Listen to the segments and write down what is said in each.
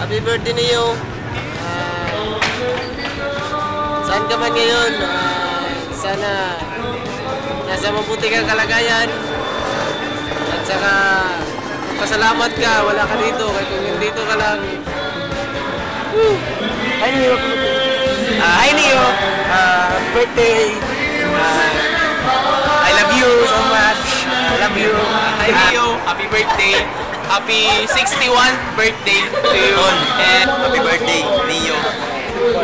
Happy birthday Neo. Saan ka man ngayon? Sana nasa mabuti kang kalagayan. At saka pasalamat ka, wala ka dito. Kaya kung dito ka lang. Hi Neo. Hi Neo. Birthday. I love you so much. I love you. Hi Neo, happy birthday. Happy 61st birthday to you. And happy birthday, Neo.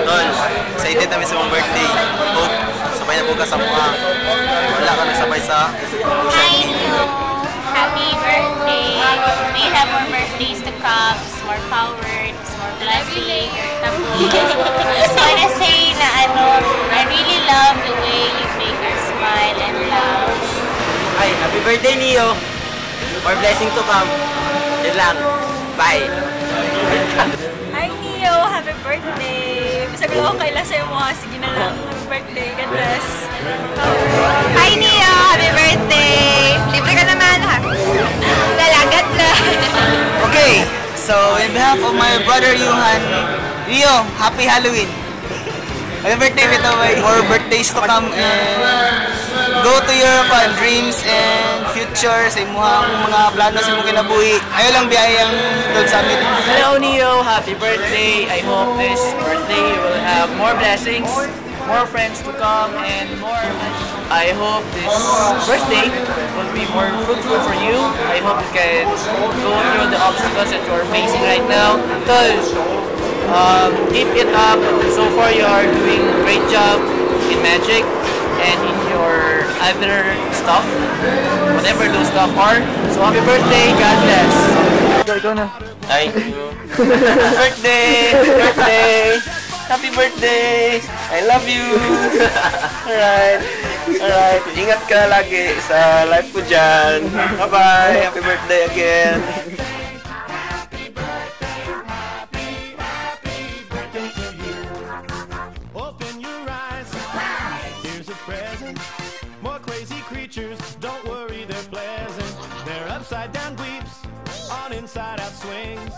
Tol, excited namin sa mong birthday. Hope, sabay na po ka sa mukha. Wala ka na sabay sa Hi Neo, happy birthday. May have more birthdays to come. Just more power, just more blessing. Just wanna say na I really love the way you make us smile and laugh. Hi, happy birthday Neo. More blessing to come. Yun lang. Bye. Hi Neo, happy birthday. Sabi ko kailan sa'yo mo, sige na lang. Happy birthday, God bless. Hi Neo, happy birthday. Libre ka naman ha. Lalagat lang. Okay, so in behalf of my brother Yuhan, Neo, happy Halloween. Happy birthday, Vito. More birthdays to come and go to your dreams and future sa imuhang mga plano sa imong kinabuhi. Ayo lang biyayang Lord Summit. Hello Neo, happy birthday. I hope this birthday will have more blessings, more friends to come, and more. I hope this birthday will be more fruitful for you. I hope you can go through the obstacles that you're facing right now. Keep it up. So far you are doing a great job in magic and in your other stuff, whatever those stuff are. So happy birthday, God bless. Ikaw na. Thank you. Birthday! Birthday! Happy birthday! I love you! Alright. Alright. Ingat ka lagi sa life ko dyan. Bye-bye! Happy birthday again! Open your eyes, here's a present. More crazy creatures, don't worry, they're pleasant. They're upside down dweeps on inside out swings.